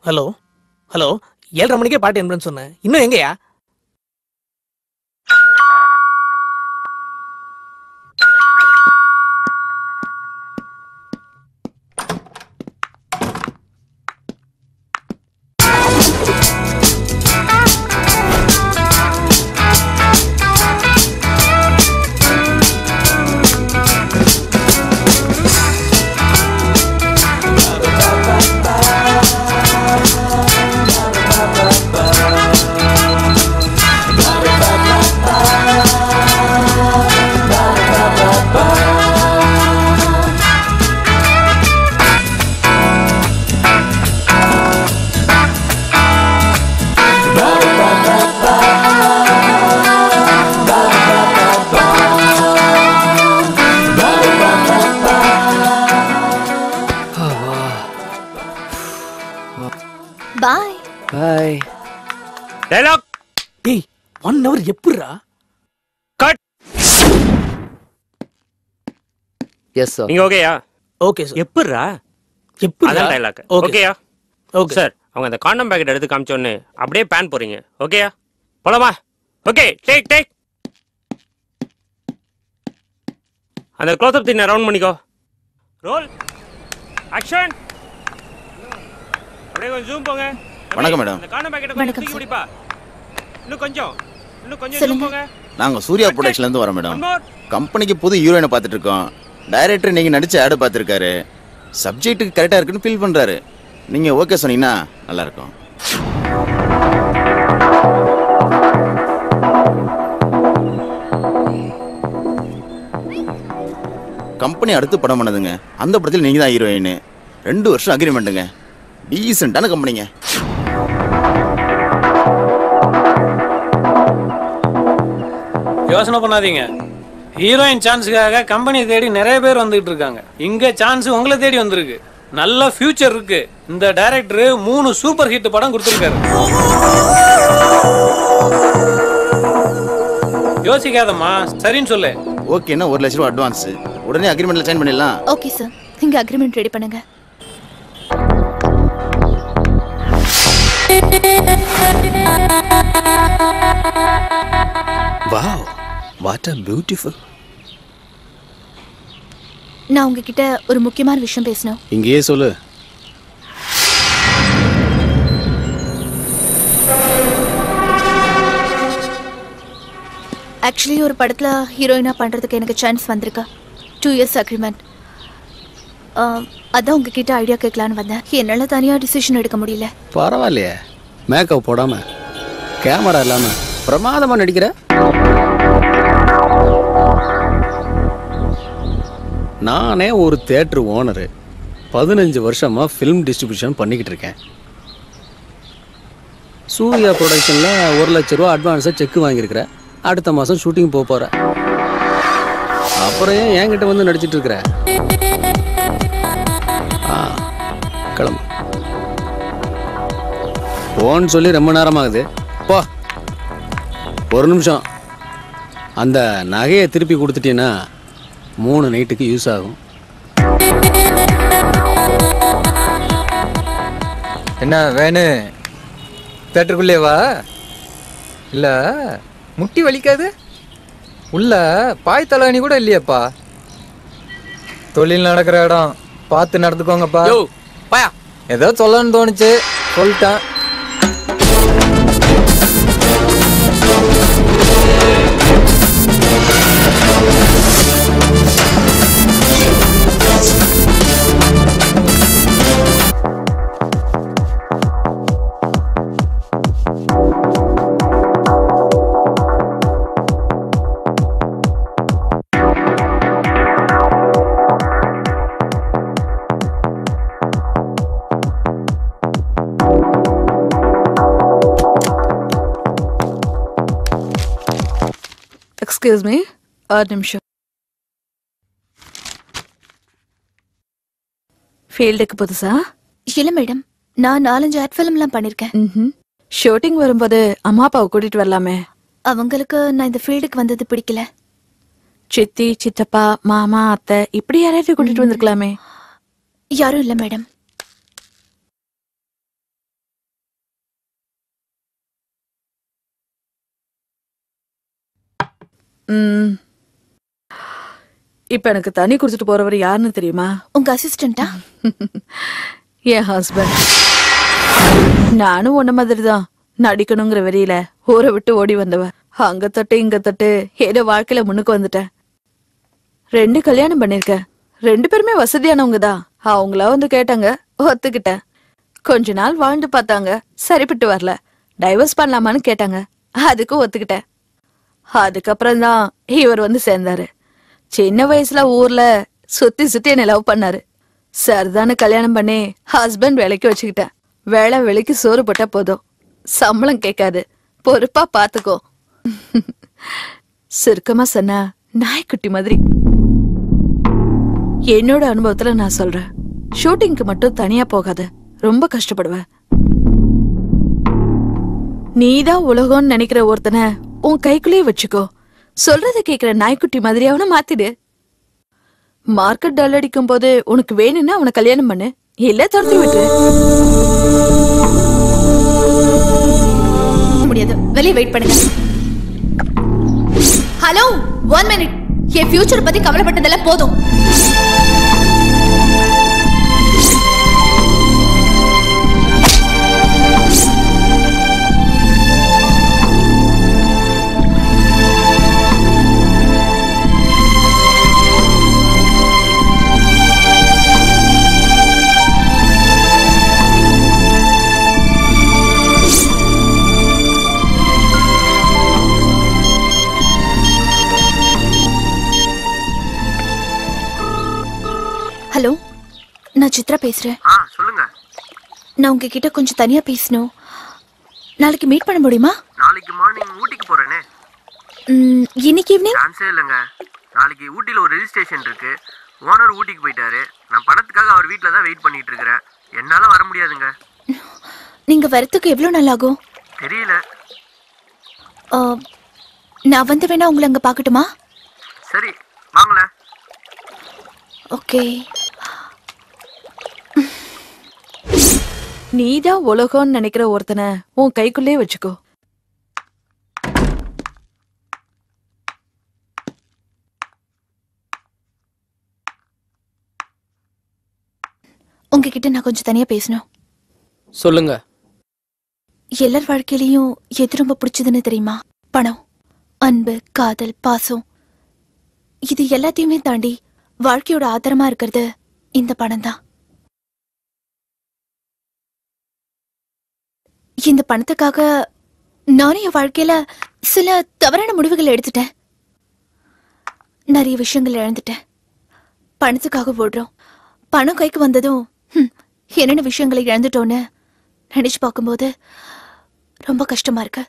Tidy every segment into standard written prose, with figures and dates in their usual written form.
Hello hello 7:30 மணிக்கே பாட்டு என்பேன்னு சொன்னேன். இன்னும் எங்கயா? Bye. Bye. Dialogue. டேய் 1 hour எப்படிடா? Cut. Yes sir. நீங்க ஓகேயா? Okay sir. எப்படிடா? எப்படிடா? அதான் டயலாக். ஓகே. ஓகேயா? ஓகே சார், அவங்க அந்த காண்டம் பாக்கெட் எடுத்து காமிச்ச உடனே அப்படியே பேன் போறீங்க. ஓகேயா? போலாமா? Okay, take. அந்த க்ளோஸ் அப் தின்ன ரவுண்ட் பண்ணிக்கோ. ரோல். ஆக்ஷன். அப்படியே கொஞ்சம் ஜூம் போங்க. வணக்கம் மேடம். அந்த காண்டம் பாக்கெட் வணக்கம் கொஞ்சம் சார். குடிப்பா. இன்னும் கொஞ்சம் ஜூம் சொல்லுங்க. போங்க. நாங்க சூர்யா ப்ரொடக்ஷன்ல இருந்து வரோம் மேடம். One more. கம்பெனிக்கு புது ஹீரோயினை பார்த்துட்டு இருக்கோம். டைரக்டர் நீங்க நடிச்ச ஆட் பார்த்துருக்காரு. சப்ஜெக்ட்டுக்கு கரெக்டா இருக்குன்னு ஃபீல் பண்றாரு. நீங்க ஓகே சொன்னீங்கன்னா நல்லா இருக்கும். கம்பெனி அடுத்து படம் பண்ணதுங்க. அந்த படத்தில் நீங்க தான் ஹீரோயின். 2 வருஷம் அக்ரிமெண்ட்டுங்க. டீசென்டான கம்பெனிங்க. யோசனை பண்ணாதீங்க. ஹீரோயின் சான்ஸுக்காக கம்பெனி தேடி நிறைய பேர் வந்துகிட்டு இருக்காங்க. இங்க சான்ஸ் உங்களை தேடி வந்திருக்கு. நல்ல ஃபியூச்சர் இருக்கு. இந்த டைரக்டர் 3 சூப்பர் ஹிட் படம் கொடுத்துருக்காரு. யோசிக்காதம்மா, சரின்னு சொல்லு. ஓகேன்னா 1 லட்ச ரூபா அட்வான்ஸ். உடனே அக்ரிமெண்ட்ல சைன் பண்ணிடலாம். ஓகே சார், நீங்க அக்ரிமெண்ட் ரெடி பண்ணுங்க. Wow. What a beautiful. நான் உங்ககிட்ட ஒரு முக்கியமான விஷயம் பேசணும். இங்கேயே சொல்லு. ஆக்சுவலி ஒரு படத்துல ஹீரோயினா பண்றதுக்கு எனக்கு சான்ஸ் வந்திருக்கு. 2 years அக்ரிமெண்ட். அதான் உங்ககிட்ட ஐடியா கேட்கலான்னு வந்தேன். என்னால தனியா டிசிஷன் எடுக்க முடியல. பரவாயில்லையே, மேக்கப் போடாம கேமரா இல்லாம பிரமாதமா நடிக்கிற. நானே ஒரு தியேட்டர் ஓனரு. 15 வருஷமா ஃபிலிம் டிஸ்ட்ரிபியூஷன் பண்ணிக்கிட்டு இருக்கேன். சூர்யா ப்ரொடக்ஷனில் 1 லட்ச ரூபா அட்வான்ஸாக செக் வாங்கியிருக்கிறேன். அடுத்த மாதம் ஷூட்டிங் போக போகிறேன். அப்புறம் ஏன் என்கிட்ட வந்து நடிச்சிட்டு இருக்கிற? கிளம்பு. போன்னு சொல்லி ரொம்ப நேரமாகுது. போ. ஒரு நிமிஷம். அந்த நகையை திருப்பி கொடுத்துட்டீங்கன்னா 3 நைட்டுக்கு யூஸ் ஆகும். என்ன வேணு? தேட்டருக்குள்ளே வா. இல்லை முட்டி வலிக்காது? உள்ள பாய் தலைவணி கூட இல்லையாப்பா. தொழில் நடக்கிற இடம் பார்த்து நடந்துக்கோங்கப்பா. பாயா, ஏதோ சொல்லணும்னு தோணுச்சு, சொல்லிட்டேன். எக்ஸ்கியூஸ் மீ, ஒரு நிமிஷம். ஃபீல்டுக்கு புதுசா? இல்ல மேடம், நான் 4-5 ஆட் ஃபிலிம்லாம் பண்ணிருக்கேன். ஷூட்டிங் வரும்போது அம்மா அப்பாவை கூட்டிட்டு வரலாமே. அவங்களுக்கு நான் இந்த ஃபீல்டுக்கு வந்தது பிடிக்கல. சித்தி, சித்தப்பா, மாமா, அத்தை இப்படி யாராவது கூட்டிட்டு வந்திருக்கலாமே. யாரும் இல்ல மேடம். ம். இப்ப எனக்கு தண்ணி குடிச்சிட்டு போறவர் யாருன்னு தெரியுமா? உங்க அசிஸ்டண்டா? என் ஹஸ்பண்ட். நானும் உன்ன மாதிரி தான் நடிக்கணுங்கிற வெறியில ஊரை விட்டு ஓடி வந்தவ. அங்க தொட்டு இங்க தொட்டு ஏதோ வாழ்க்கையில முன்னுக்கு வந்துட்டேன். 2 கல்யாணம் பண்ணிருக்கேன். 2 பேருமே வசதியானவங்க தான். அவங்களா வந்து கேட்டாங்க, ஒத்துக்கிட்டேன். கொஞ்ச நாள் வாழ்ந்து பார்த்தாங்க, சரிப்பட்டு வரல. டைவர்ஸ் பண்ணலாமான்னு கேட்டாங்க, அதுக்கும் ஒத்துக்கிட்டேன். அதுக்கப்புறம் தான் இவர் வந்து சேர்ந்தாரு. சின்ன வயசுல ஊர்ல சுத்தி சுத்தி என்ன லவ் பண்ணாரு. சரிதானு கல்யாணம் பண்ணி ஹஸ்பண்ட் வேலைக்கு வச்சுக்கிட்டேன். வேலை வேலைக்கு சோறு போட்டா போதும், சம்பளம் கேட்காது, பொறுப்பா பாத்துக்கோ. சுருக்கமா சொன்னா நாய்க்குட்டி மாதிரி. என்னோட அனுபவத்துல நான் சொல்றேன், ஷூட்டிங்க்கு மட்டும் தனியா போகாத, ரொம்ப கஷ்டப்படுவ. நீதான் உலகம்னு நினைக்கிற ஒருத்தனை உன் கைக்குள்ளேயே வச்சுக்கோ. சொல்றத கேக்குற நாய்க்குட்டி மாதிரி அவனை மாத்திடு. மார்க்கெட் டல் அடிக்கும் போது உனக்கு வேணும்னா அவனை கல்யாணம் பண்ணு, இல்ல துரத்தி விட்டுரு. முடியாது, வெளியே வெயிட் பண்ணுங்க. Hello, 1 minute. என் ஃபியூச்சர் பத்தி கவலைப்பட்டதெல்லாம் போதும். ஹலோ, நான் சித்ரா பேசுறேன். சொல்லுங்க. நான் உங்ககிட்ட கொஞ்சம் தனியா பேசணும். நாளைக்கு மீட் பண்ண முடியுமா? நாளைக்கு மார்னிங் ஊட்டிக்கு போறேனே. இன்னைக்கு ஈவினிங்? சான்ஸே இல்லைங்க. நாளைக்கு ஊட்டியில் ஒரு ரெஜிஸ்ட்ரேஷன் இருக்கு. ஓனர் ஊட்டிக்கு போயிட்டாரு. நான் பணத்துக்காக அவர் வீட்டில் தான் வெயிட் பண்ணிட்டு இருக்கிறேன். என்னால வர முடியாதுங்க. நீங்க வரத்துக்கு எவ்வளவு நாள் ஆகும்? தெரியல. நான் வந்து வேணா உங்களை அங்க பாக்கட்டுமா? சரி, வாங்களேன். ஓகே. நீதான் உலகம்னு நினைக்கிற ஒருத்தனை உன் கைக்குள்ளே வச்சுக்கோ. உங்ககிட்ட நான் கொஞ்சம் தனியா பேசணும். சொல்லுங்க. எல்லார் வாழ்க்கையிலயும் எது ரொம்ப பிடிச்சதுன்னு தெரியுமா? பணம், அன்பு, காதல், பாசம். இது எல்லாத்தையுமே தாண்டி வாழ்க்கையோட ஆதாரமா இருக்கிறது இந்த பணம் தான். இந்த பணத்துக்காக நானும் என் வாழ்க்கையில சில தவறான முடிவுகள் எடுத்துட்டேன். நிறைய விஷயங்கள் இழந்துட்டேன். பணத்துக்காக ஓடுறோம். பணம் கைக்கு வந்ததும் என்னென்ன விஷயங்களை இழந்துட்டோன்னு நினைச்சு பார்க்கும்போது ரொம்ப கஷ்டமா இருக்கு.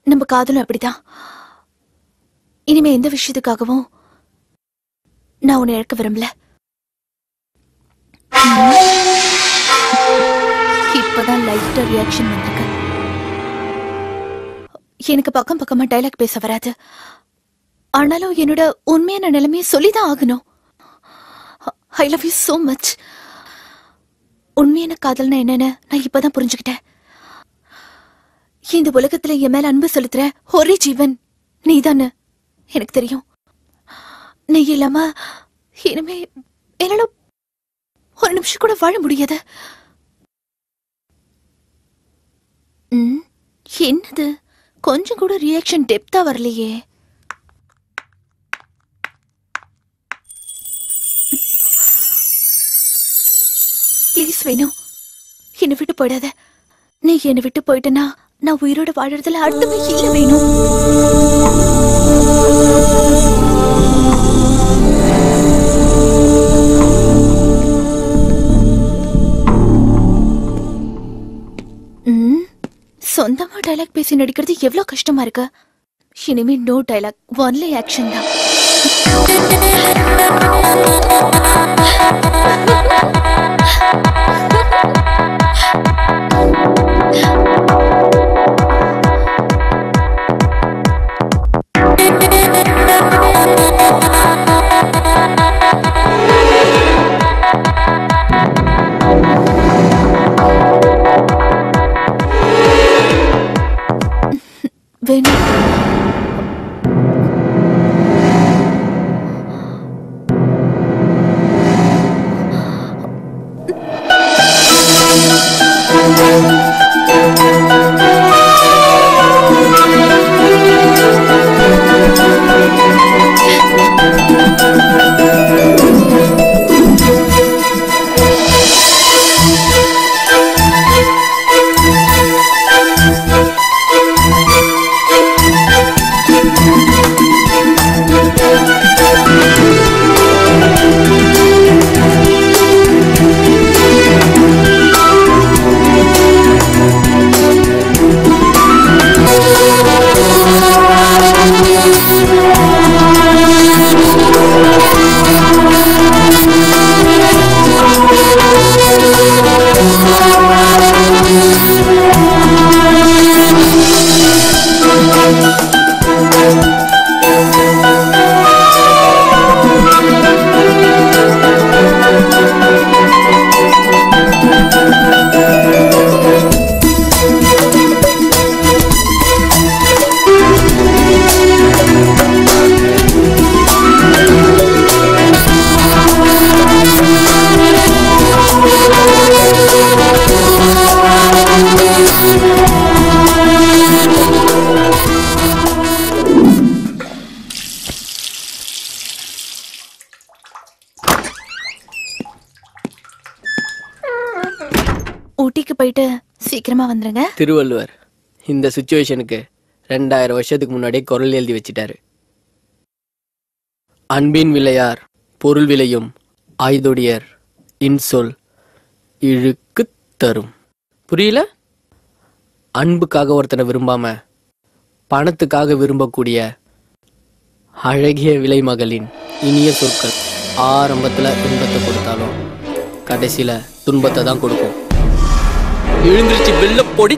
நம்ம காதலும் அப்படிதான். இனிமே எந்த விஷயத்துக்காகவும் நான் உன்னை இழக்க விரும்பல. இப்பதான் லைட்டா ரியாக்ஷன் வந்திருக்கு. எனக்கு பக்கம் பக்கமா டைலாக் பேச வராது. ஆனாலும் என்னோட உண்மையான நிலைமையை சொல்லிதான் ஆகணும். I love you so much. உண்மையான காதல்னா என்னன்னு நான் இப்பதான் புரிஞ்சுக்கிட்டேன். இந்த உலகத்துல என் மேல அன்பு செலுத்துற ஒரே ஜீவன் நீதான்னு எனக்கு தெரியும். நீ இல்லாம இனிமே என்னால ஒரு நிமிஷம் கூட வாழ முடியாது. என்னது, கொஞ்சம் கூட ரியாக்ஷன் டெப்தா வரலையே. ப்ளீஸ் வேணும், என்னை விட்டு போயிடாத. நீ என்னை விட்டு போயிட்டனா நான் உயிரோட வாழறதுல அர்த்தமே இல்லை. வேணும், சொந்தமா டைலாக் பேசி நடிக்கிறது எவ்வளவு கஷ்டமா இருக்கு. இனிமே நோ டைலாக், ஒன்லி ஆக்ஷன் தான். வேணும், ஊட்டிக்கு போயிட்டு சீக்கிரமா வந்துருங்க. திருவள்ளுவர் இந்த சுச்சுவேஷனுக்கு 2000 வருஷத்துக்கு முன்னாடியே குரல் எழுதி வச்சிட்டாரு. அன்பின் விளையார் பொருள் விளையும் ஆய்தொடியர் இன்சொல் இழுக்கு தரும். புரியல? அன்புக்காக ஒருத்தனை விரும்பாம பணத்துக்காக விரும்பக்கூடிய அழகிய விலைமகளின் இனிய சொற்கள் ஆரம்பத்துல இன்பத்தை கொடுத்தாலும் கடைசியில துன்பத்தை தான் கொடுக்கும். எழுந்திருச்சு வெள்ள பொடி.